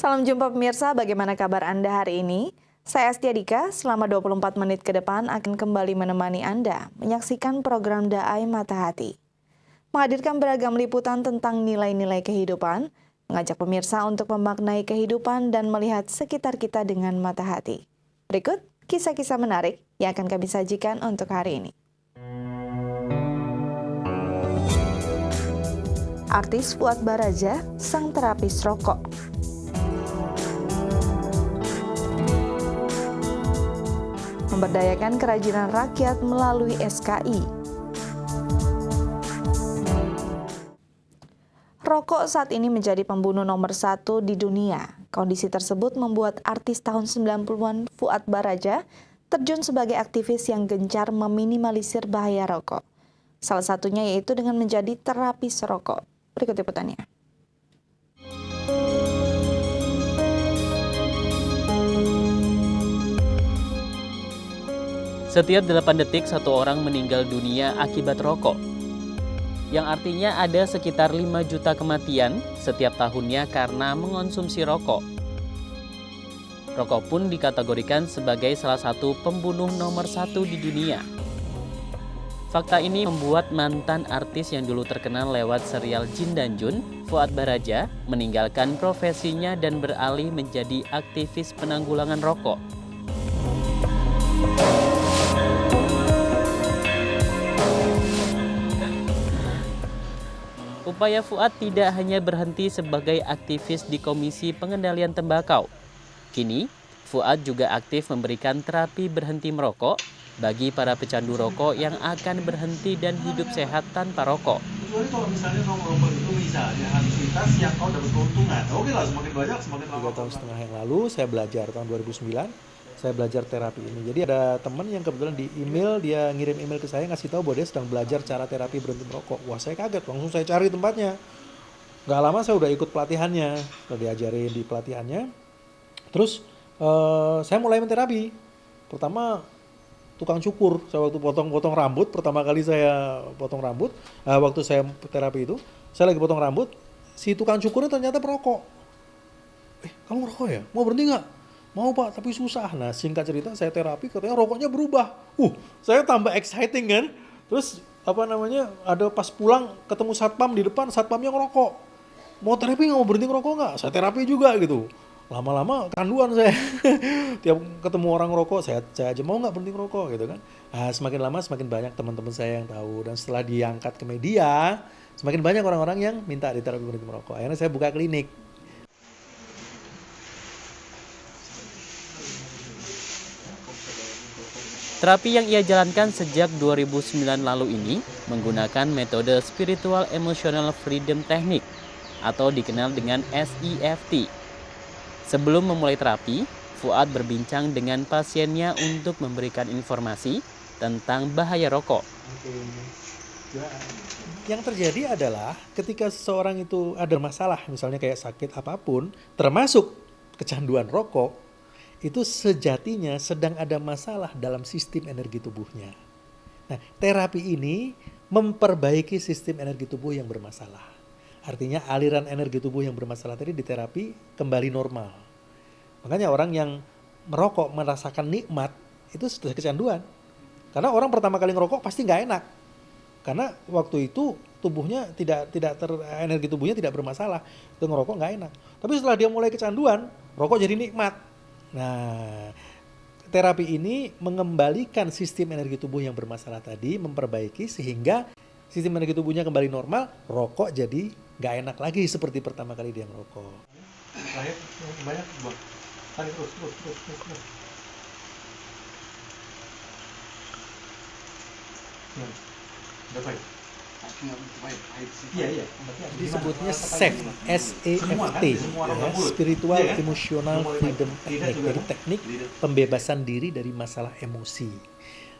Salam jumpa pemirsa, bagaimana kabar Anda hari ini? Saya Astia Dika, selama 24 menit ke depan akan kembali menemani Anda menyaksikan program Daai Mata Hati. Menghadirkan beragam liputan tentang nilai-nilai kehidupan, mengajak pemirsa untuk memaknai kehidupan dan melihat sekitar kita dengan mata hati. Berikut kisah-kisah menarik yang akan kami sajikan untuk hari ini. Artis Fuad Baraja, sang terapis rokok. Memberdayakan kerajinan rakyat melalui SKI. Rokok saat ini menjadi pembunuh nomor 1 di dunia. Kondisi tersebut membuat artis tahun 90-an Fuad Baraja terjun sebagai aktivis yang gencar meminimalisir bahaya rokok. Salah satunya yaitu dengan menjadi terapis rokok. Berikut liputannya. Setiap 8 detik satu orang meninggal dunia akibat rokok. Yang artinya ada sekitar 5 juta kematian setiap tahunnya karena mengonsumsi rokok. Rokok pun dikategorikan sebagai salah satu pembunuh nomor 1 di dunia. Fakta ini membuat mantan artis yang dulu terkenal lewat serial Jin dan Jun, Fuad Baraja, meninggalkan profesinya dan beralih menjadi aktivis penanggulangan rokok. Upaya Fuad tidak hanya berhenti sebagai aktivis di Komisi Pengendalian Tembakau. Kini, Fuad juga aktif memberikan terapi berhenti merokok bagi para pecandu rokok yang akan berhenti dan hidup sehat tanpa rokok. Kecuali kalau misalnya kamu merokok itu misalnya aktivitas yang kau dapat keuntungan. Oke lah, semakin banyak semakin lama. 3 tahun setengah yang lalu saya belajar, tahun 2009 saya belajar terapi ini. Jadi ada teman yang kebetulan di email, dia ngirim email ke saya ngasih tahu bahwa dia sedang belajar cara terapi berhenti merokok. Wah, saya kaget, langsung saya cari tempatnya. Gak lama saya udah ikut pelatihannya, udah diajarin di pelatihannya. Terus saya mulai menterapi. Pertama tukang cukur, saya waktu potong rambut, pertama kali saya potong rambut, waktu saya terapi itu, saya lagi potong rambut, si tukang cukurnya ternyata perokok. Kamu merokok ya? Mau berhenti nggak? Mau Pak, tapi susah. Nah singkat cerita saya terapi, katanya rokoknya berubah. Saya tambah exciting kan. Terus ada pas pulang ketemu satpam di depan, satpamnya ngerokok. Mau terapi nggak, mau berhenti ngerokok nggak? Saya terapi juga gitu. Lama-lama kanduan saya. Tiap ketemu orang ngerokok, saya aja mau nggak berhenti ngerokok gitu kan. Nah, semakin lama semakin banyak teman-teman saya yang tahu. Dan setelah diangkat ke media, semakin banyak orang-orang yang minta diterapi berhenti merokok. Akhirnya saya buka klinik. Terapi yang ia jalankan sejak 2009 lalu ini menggunakan metode Spiritual Emotional Freedom Technique atau dikenal dengan SEFT. Sebelum memulai terapi, Fuad berbincang dengan pasiennya untuk memberikan informasi tentang bahaya rokok. Yang terjadi adalah ketika seseorang itu ada masalah, misalnya kayak sakit apapun, termasuk kecanduan rokok, itu sejatinya sedang ada masalah dalam sistem energi tubuhnya. Nah, terapi ini memperbaiki sistem energi tubuh yang bermasalah. Artinya aliran energi tubuh yang bermasalah tadi diterapi kembali normal. Makanya orang yang merokok merasakan nikmat itu sudah kecanduan. Karena orang pertama kali ngerokok pasti nggak enak. Karena waktu itu tubuhnya energi tubuhnya tidak bermasalah. Itu ngerokok nggak enak. Tapi setelah dia mulai kecanduan, rokok jadi nikmat. Nah, terapi ini mengembalikan sistem energi tubuh yang bermasalah tadi, memperbaiki sehingga sistem energi tubuhnya kembali normal, rokok jadi nggak enak lagi seperti pertama kali dia merokok. Terakhir banyak buat. Tarik terus. Dapat. Iya. Disebutnya SEFT, SEFT, Spiritual Emotional Freedom Technique, jadi teknik pembebasan diri dari masalah emosi.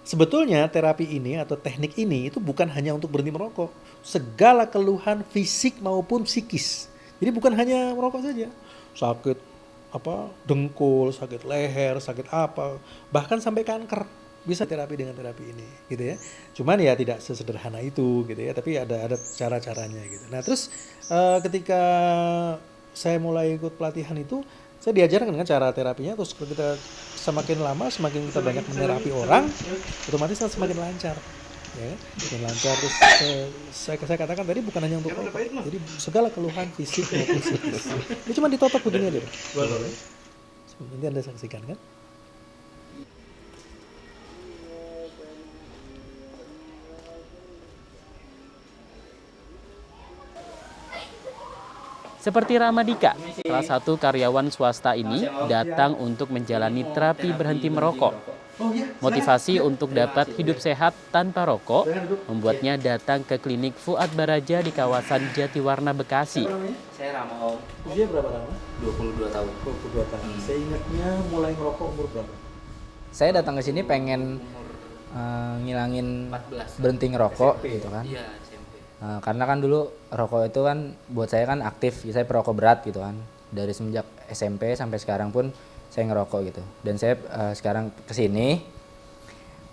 Sebetulnya terapi ini atau teknik ini itu bukan hanya untuk berhenti merokok, segala keluhan fisik maupun psikis. Jadi bukan hanya merokok saja, sakit dengkul, sakit leher, sakit bahkan sampai kanker. Bisa terapi dengan terapi ini gitu ya. Cuman ya tidak sesederhana itu gitu ya, tapi ada cara-caranya gitu. Nah, terus ketika saya mulai ikut pelatihan itu, saya diajarkan kan cara terapinya, terus kalau kita semakin lama, semakin kita banyak menerapi orang, otomatis kan semakin lancar. Ya, semakin lancar. Terus saya katakan tadi bukan hanya untuk rokok, jadi segala keluhan fisik maupun psikis. Ini cuma ditotok begini aja. Nanti Anda saksikan kan. Seperti Ramadika, salah satu karyawan swasta ini datang untuk menjalani terapi berhenti merokok. Motivasi untuk dapat hidup sehat tanpa rokok membuatnya datang ke klinik Fuad Baraja di kawasan Jatiwarna, Bekasi. Saya Rama Om, Usia berapa lama? 22 tahun. 22 tahun. Saya ingatnya mulai ngerokok umur berapa? Saya datang ke sini pengen ngilangin 14. berhenti ngerokok gitu kan. Iya, SMP. Karena kan dulu rokok itu kan buat saya kan aktif, saya perokok berat gitu kan. Dari semenjak SMP sampai sekarang pun saya ngerokok gitu. Dan saya sekarang kesini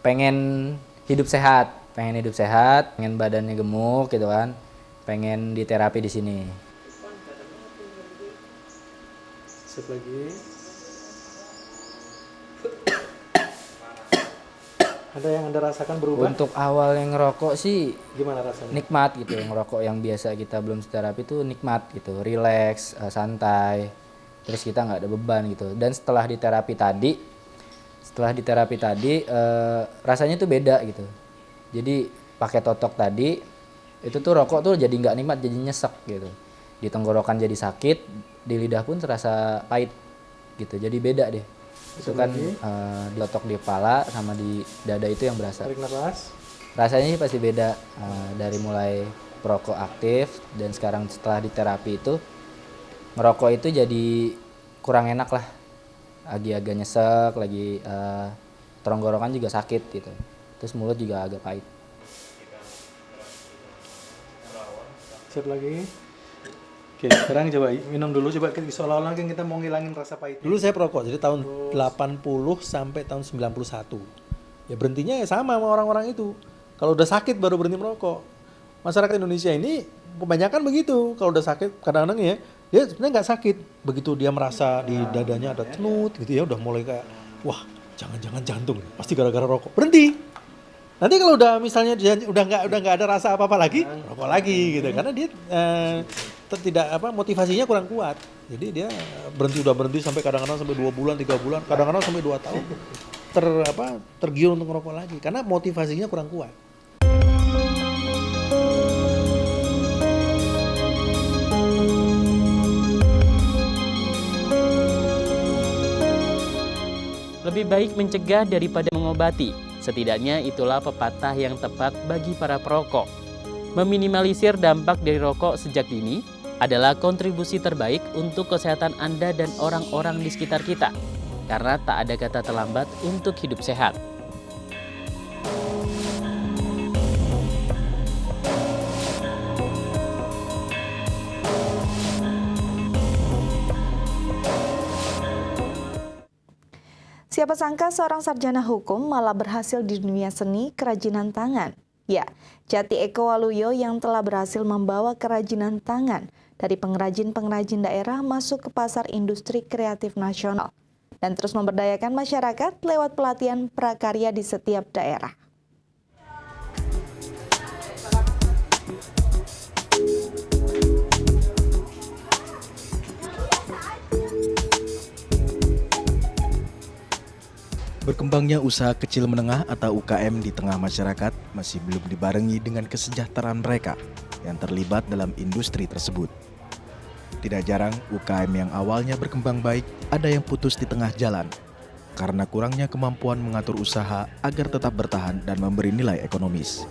pengen hidup sehat, pengen badannya gemuk gitu kan. Pengen diterapi di sini. Sip lagi. Ada yang Anda rasakan berubah? Untuk awal yang ngerokok sih Gimana rasanya? nikmat gitu, yang ngerokok yang biasa kita belum terapi itu nikmat gitu, relax, santai, terus kita nggak ada beban gitu. Dan setelah diterapi tadi rasanya tuh beda gitu. Jadi pakai totok tadi itu tuh rokok tuh jadi nggak nikmat, jadi nyesek gitu. Di tenggorokan jadi sakit, di lidah pun terasa pahit gitu. Jadi beda deh. Itu kan ditotok di kepala sama di dada itu yang berasa. Tarik nafas. Rasanya sih pasti beda dari mulai perokok aktif dan sekarang setelah diterapi itu ngerokok itu jadi kurang enak lah, lagi agak nyesek, lagi tenggorokan juga sakit gitu, terus mulut juga agak pahit. Sip lagi. Oke, sekarang coba minum dulu, coba seolah-olah kan kita mau ngilangin rasa pahit. Dulu saya perokok, jadi tahun 80 sampai tahun 91. Ya berhentinya ya sama orang-orang itu. Kalau udah sakit baru berhenti merokok. Masyarakat Indonesia ini kebanyakan begitu. Kalau udah sakit kadang-kadang ya, dia sebenarnya nggak sakit. Begitu dia merasa di dadanya ada cenut gitu ya, udah mulai kayak, wah jangan-jangan jantung, pasti gara-gara rokok. Berhenti. Nanti kalau udah misalnya dia udah nggak ada rasa apa-apa lagi, rokok lagi gitu. Karena dia motivasinya kurang kuat. Jadi dia berhenti sampai kadang-kadang sampai 2 bulan, 3 bulan, kadang-kadang sampai 2 tahun. Tergiur untuk ngerokok lagi karena motivasinya kurang kuat. Lebih baik mencegah daripada mengobati. Setidaknya itulah pepatah yang tepat bagi para perokok. Meminimalisir dampak dari rokok sejak dini adalah kontribusi terbaik untuk kesehatan Anda dan orang-orang di sekitar kita. Karena tak ada kata terlambat untuk hidup sehat. Siapa sangka seorang sarjana hukum malah berhasil di dunia seni kerajinan tangan. Ya, Jati Eko Waluyo yang telah berhasil membawa kerajinan tangan dari pengrajin-pengrajin daerah masuk ke pasar industri kreatif nasional dan terus memberdayakan masyarakat lewat pelatihan prakarya di setiap daerah. Berkembangnya usaha kecil menengah atau UKM di tengah masyarakat masih belum dibarengi dengan kesejahteraan mereka yang terlibat dalam industri tersebut. Tidak jarang UKM yang awalnya berkembang baik ada yang putus di tengah jalan karena kurangnya kemampuan mengatur usaha agar tetap bertahan dan memberi nilai ekonomis.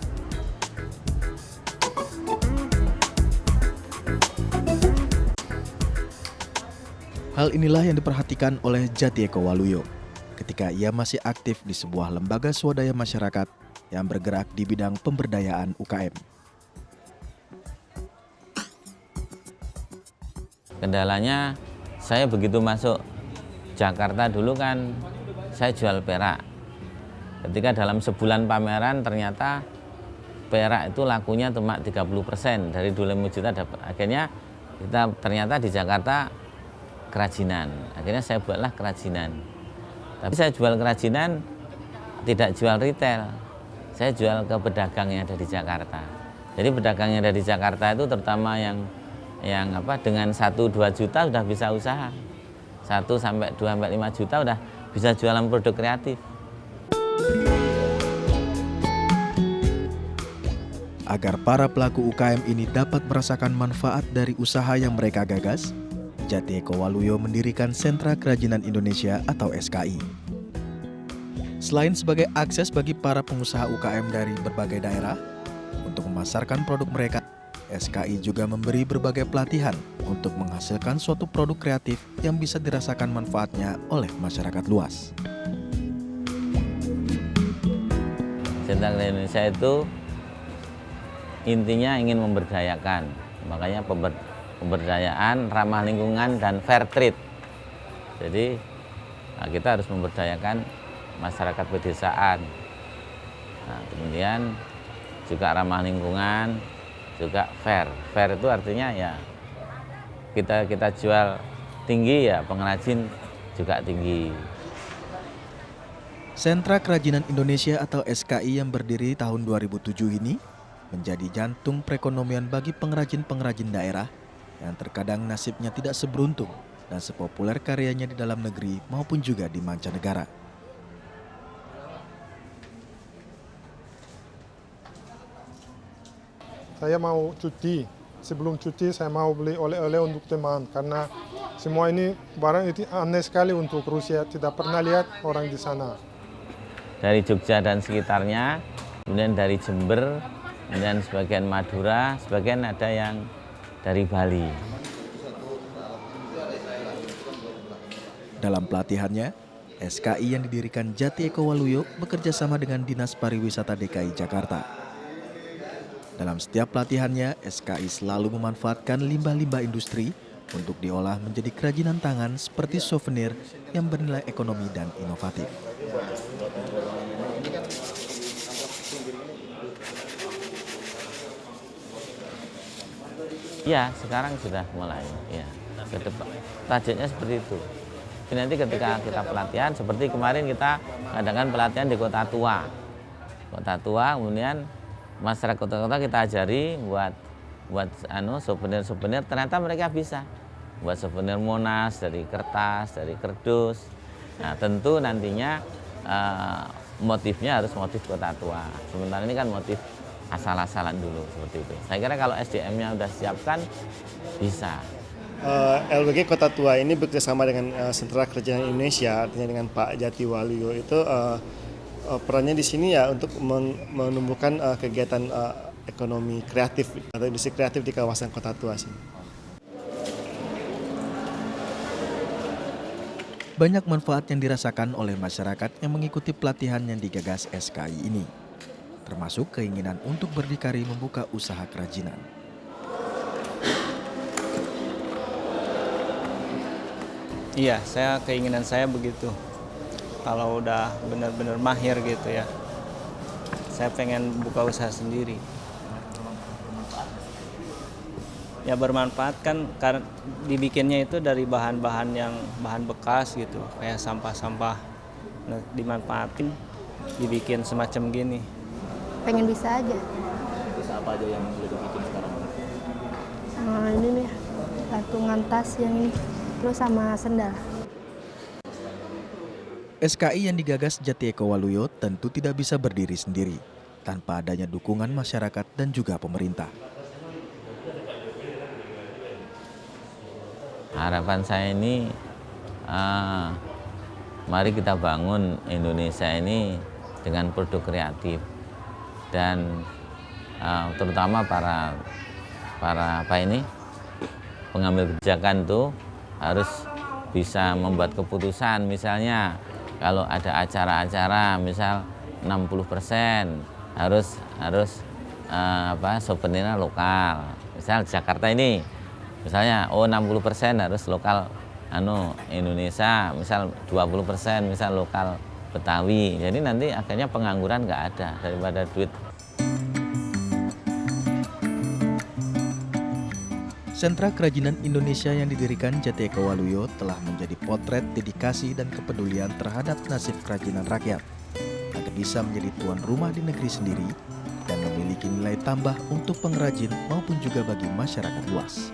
Hal inilah yang diperhatikan oleh Jati Eko Waluyo ketika ia masih aktif di sebuah lembaga swadaya masyarakat yang bergerak di bidang pemberdayaan UKM. Kendalanya saya begitu masuk Jakarta dulu kan saya jual perak. Ketika dalam sebulan pameran ternyata perak itu lakunya cuma 30%, dari 25 juta dapat. Akhirnya ternyata di Jakarta kerajinan. Akhirnya saya buatlah kerajinan. Tapi saya jual kerajinan tidak jual retail. Saya jual ke pedagang yang ada di Jakarta. Jadi pedagang yang ada di Jakarta itu terutama yang dengan 1-2 juta sudah bisa usaha. 1-2-5 juta udah bisa jualan produk kreatif. Agar para pelaku UKM ini dapat merasakan manfaat dari usaha yang mereka gagas, Jati Eko Waluyo mendirikan Sentra Kerajinan Indonesia atau SKI. Selain sebagai akses bagi para pengusaha UKM dari berbagai daerah untuk memasarkan produk mereka, SKI juga memberi berbagai pelatihan untuk menghasilkan suatu produk kreatif yang bisa dirasakan manfaatnya oleh masyarakat luas. Sentra Kerajinan Indonesia itu intinya ingin memberdayakan, makanya pemberdayaan, ramah lingkungan, dan fair trade. Jadi kita harus memberdayakan masyarakat pedesaan. Nah, kemudian juga ramah lingkungan, juga fair. Fair itu artinya ya kita jual tinggi ya pengrajin juga tinggi. Sentra Kerajinan Indonesia atau SKI yang berdiri tahun 2007 ini menjadi jantung perekonomian bagi pengrajin-pengrajin daerah yang terkadang nasibnya tidak seberuntung dan sepopuler karyanya di dalam negeri maupun juga di mancanegara. Saya mau cuti. Sebelum cuti saya mau beli oleh-oleh untuk teman karena semua ini barang itu aneh sekali untuk Rusia. Tidak pernah lihat orang di sana. Dari Jogja dan sekitarnya, kemudian dari Jember, kemudian sebagian Madura, sebagian ada yang dari Bali. Dalam pelatihannya, SKI yang didirikan Jati Eko Waluyo bekerja sama dengan Dinas Pariwisata DKI Jakarta. Dalam setiap pelatihannya, SKI selalu memanfaatkan limbah-limbah industri untuk diolah menjadi kerajinan tangan seperti souvenir yang bernilai ekonomi dan inovatif. Ya, sekarang sudah mulai. Ya, ke depan. Targetnya seperti itu. Jadi nanti ketika kita pelatihan, seperti kemarin kita mengadakan pelatihan di Kota Tua. Kota Tua, kemudian masyarakat kota-kota kita ajari buat souvenir-souvenir. Ternyata mereka bisa buat souvenir Monas dari kertas, dari kardus. Nah, tentu nantinya motifnya harus motif Kota Tua. Sementara ini kan motif asal-asalan dulu seperti itu. Saya kira kalau SDM-nya sudah siapkan bisa. LBG Kota Tua ini bekerjasama dengan Sentra Kerajinan Indonesia, artinya dengan Pak Jati Waluyo itu perannya di sini ya untuk menumbuhkan kegiatan ekonomi kreatif atau industri kreatif di kawasan Kota Tua sini. Banyak manfaat yang dirasakan oleh masyarakat yang mengikuti pelatihan yang digagas SKI ini, termasuk keinginan untuk berdikari membuka usaha kerajinan. Iya, keinginan saya begitu. Kalau udah benar-benar mahir gitu ya, saya pengen buka usaha sendiri. Ya bermanfaat kan, karena dibikinnya itu dari bahan bekas gitu, kayak sampah-sampah. Nah, dimanfaatin, dibikin semacam gini. Pengen bisa aja. Bisa apa aja yang udah dibikin sekarang? Nah, ini nih, gantungan tas yang ini, terus sama sendal. SKI yang digagas Jati Eko Waluyo tentu tidak bisa berdiri sendiri tanpa adanya dukungan masyarakat dan juga pemerintah. Harapan saya ini, mari kita bangun Indonesia ini dengan produk kreatif dan terutama para pengambil kebijakan tuh harus bisa membuat keputusan. Misalnya kalau ada acara-acara misal 60% harus souvenirnya lokal. Misal Jakarta ini misalnya 60% harus lokal Indonesia, misal 20% misal lokal Betawi. Jadi nanti akhirnya pengangguran nggak ada daripada duit. Sentra Kerajinan Indonesia yang didirikan Jati Eka Waluyo telah menjadi potret dedikasi dan kepedulian terhadap nasib kerajinan rakyat, agar bisa menjadi tuan rumah di negeri sendiri dan memiliki nilai tambah untuk pengrajin maupun juga bagi masyarakat luas.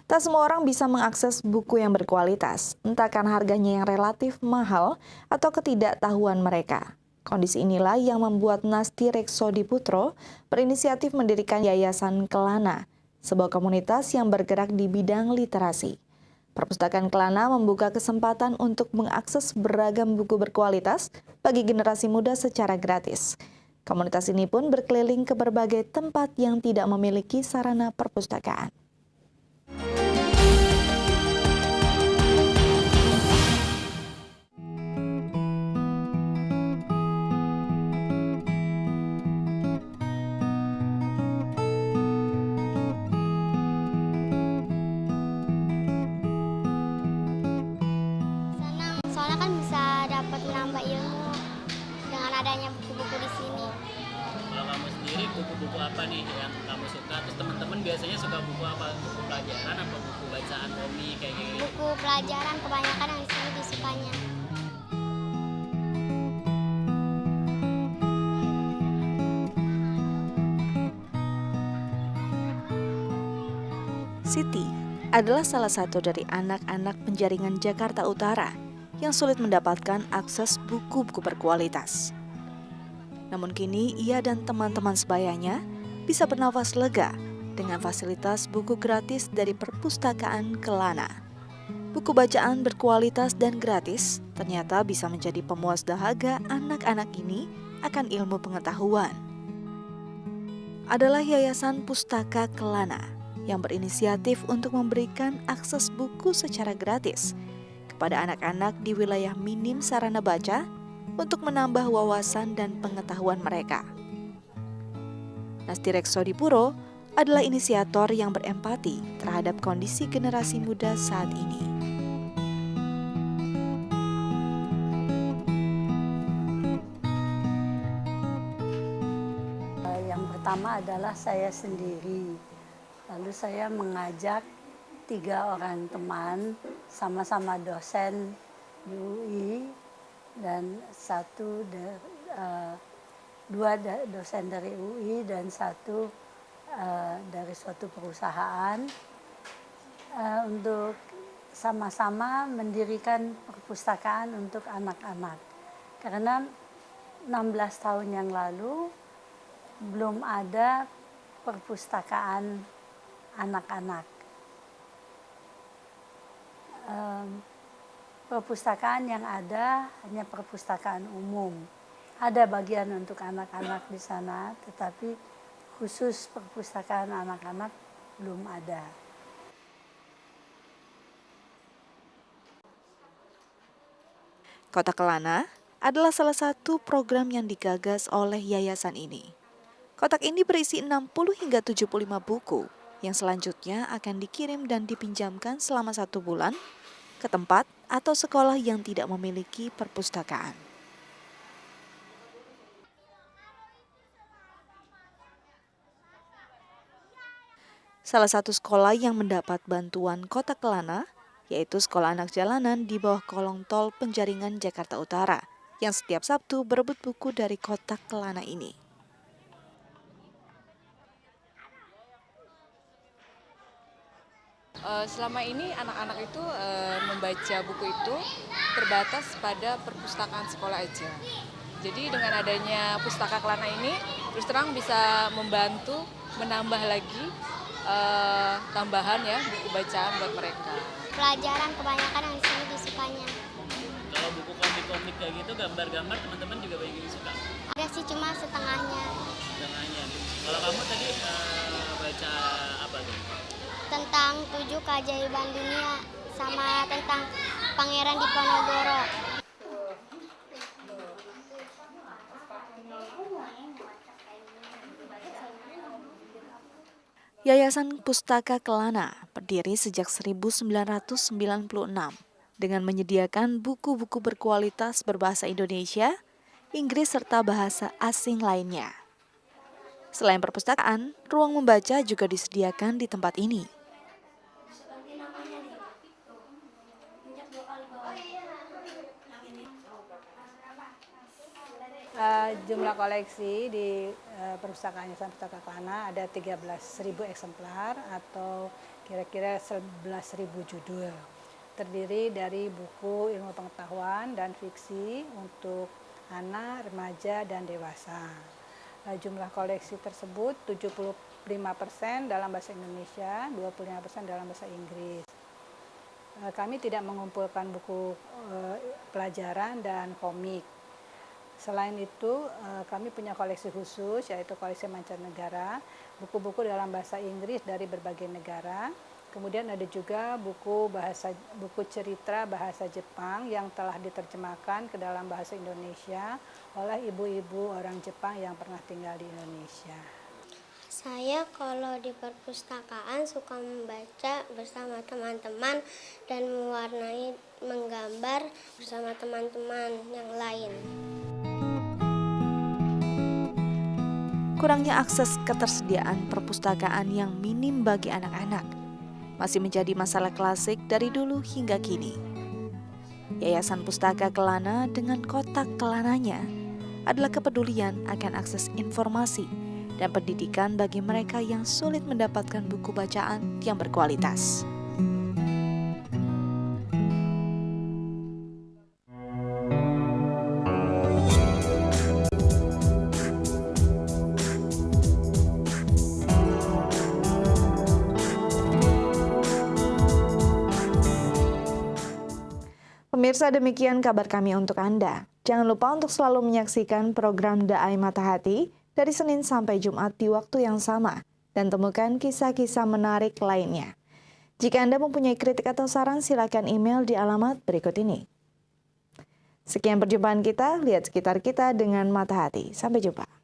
Tak semua orang bisa mengakses buku yang berkualitas, entah karena harganya yang relatif mahal atau ketidaktahuan mereka. Kondisi inilah yang membuat Nasti Reksodi Putro berinisiatif mendirikan Yayasan Kelana, sebuah komunitas yang bergerak di bidang literasi. Perpustakaan Kelana membuka kesempatan untuk mengakses beragam buku berkualitas bagi generasi muda secara gratis. Komunitas ini pun berkeliling ke berbagai tempat yang tidak memiliki sarana perpustakaan. Soalnya kan bisa dapat menambah ilmu dengan adanya buku-buku di sini. Kalau kamu sendiri buku-buku apa nih yang kamu suka? Terus teman-teman biasanya suka buku apa? Buku pelajaran apa buku bacaan komik kayak gitu? Buku pelajaran kebanyakan yang di sini disukanya. Siti adalah salah satu dari anak-anak penjaringan Jakarta Utara yang sulit mendapatkan akses buku-buku berkualitas. Namun kini ia dan teman-teman sebayanya bisa bernafas lega dengan fasilitas buku gratis dari Perpustakaan Kelana. Buku bacaan berkualitas dan gratis ternyata bisa menjadi pemuas dahaga anak-anak ini akan ilmu pengetahuan. Adalah Yayasan Pustaka Kelana yang berinisiatif untuk memberikan akses buku secara gratis kepada anak-anak di wilayah minim sarana baca untuk menambah wawasan dan pengetahuan mereka. Nasti Reksodi Putro adalah inisiator yang berempati terhadap kondisi generasi muda saat ini. Yang pertama adalah saya sendiri. Lalu saya mengajak 3 orang teman, sama-sama dosen di UI, dan 2 dosen dari UI dan 1 dari suatu perusahaan, untuk sama-sama mendirikan perpustakaan untuk anak-anak. Karena 16 tahun yang lalu belum ada perpustakaan anak-anak. Perpustakaan yang ada hanya perpustakaan umum. Ada bagian untuk anak-anak di sana, tetapi khusus perpustakaan anak-anak belum ada. Kota Kelana adalah salah satu program yang digagas oleh yayasan ini. Kotak ini berisi 60 hingga 75 buku yang selanjutnya akan dikirim dan dipinjamkan selama 1 bulan ke tempat atau sekolah yang tidak memiliki perpustakaan. Salah satu sekolah yang mendapat bantuan Kota Kelana yaitu Sekolah Anak Jalanan di bawah kolong tol Penjaringan Jakarta Utara yang setiap Sabtu berebut buku dari Kotak Kelana ini. Selama ini anak-anak itu membaca buku itu terbatas pada perpustakaan sekolah aja. Jadi dengan adanya Pustaka Kelana ini, terus terang bisa membantu menambah lagi tambahan ya buku bacaan buat mereka. Pelajaran kebanyakan yang di sini disukanya. Kalau buku komik-komik kayak gitu, gambar-gambar teman-teman juga banyak yang suka. Ada sih cuma setengahnya. Setengahnya. Kalau kamu tadi baca apa tuh? Tentang 7 keajaiban dunia sama tentang Pangeran Diponegoro. Yayasan Pustaka Kelana berdiri sejak 1996 dengan menyediakan buku-buku berkualitas berbahasa Indonesia, Inggris, serta bahasa asing lainnya. Selain perpustakaan, ruang membaca juga disediakan di tempat ini. Jumlah koleksi di perpustakaan Yayasan Pustaka Kelana ada 13.000 eksemplar atau kira-kira 11.000 judul. Terdiri dari buku ilmu pengetahuan dan fiksi untuk anak, remaja, dan dewasa. Jumlah koleksi tersebut 75% dalam bahasa Indonesia, 25% dalam bahasa Inggris. Kami tidak mengumpulkan buku pelajaran dan komik. Selain itu, kami punya koleksi khusus, yaitu koleksi mancanegara, buku-buku dalam bahasa Inggris dari berbagai negara. Kemudian ada juga buku cerita bahasa Jepang yang telah diterjemahkan ke dalam bahasa Indonesia oleh ibu-ibu orang Jepang yang pernah tinggal di Indonesia. Saya kalau di perpustakaan suka membaca bersama teman-teman dan mewarnai, menggambar bersama teman-teman yang lain. Kurangnya akses ketersediaan perpustakaan yang minim bagi anak-anak masih menjadi masalah klasik dari dulu hingga kini. Yayasan Pustaka Kelana dengan kotak kelananya adalah kepedulian akan akses informasi dan pendidikan bagi mereka yang sulit mendapatkan buku bacaan yang berkualitas. Pemirsa, demikian kabar kami untuk Anda. Jangan lupa untuk selalu menyaksikan program Daai Mata Hati dari Senin sampai Jumat di waktu yang sama dan temukan kisah-kisah menarik lainnya. Jika Anda mempunyai kritik atau saran, silakan email di alamat berikut ini. Sekian perjumpaan kita, lihat sekitar kita dengan mata hati. Sampai jumpa.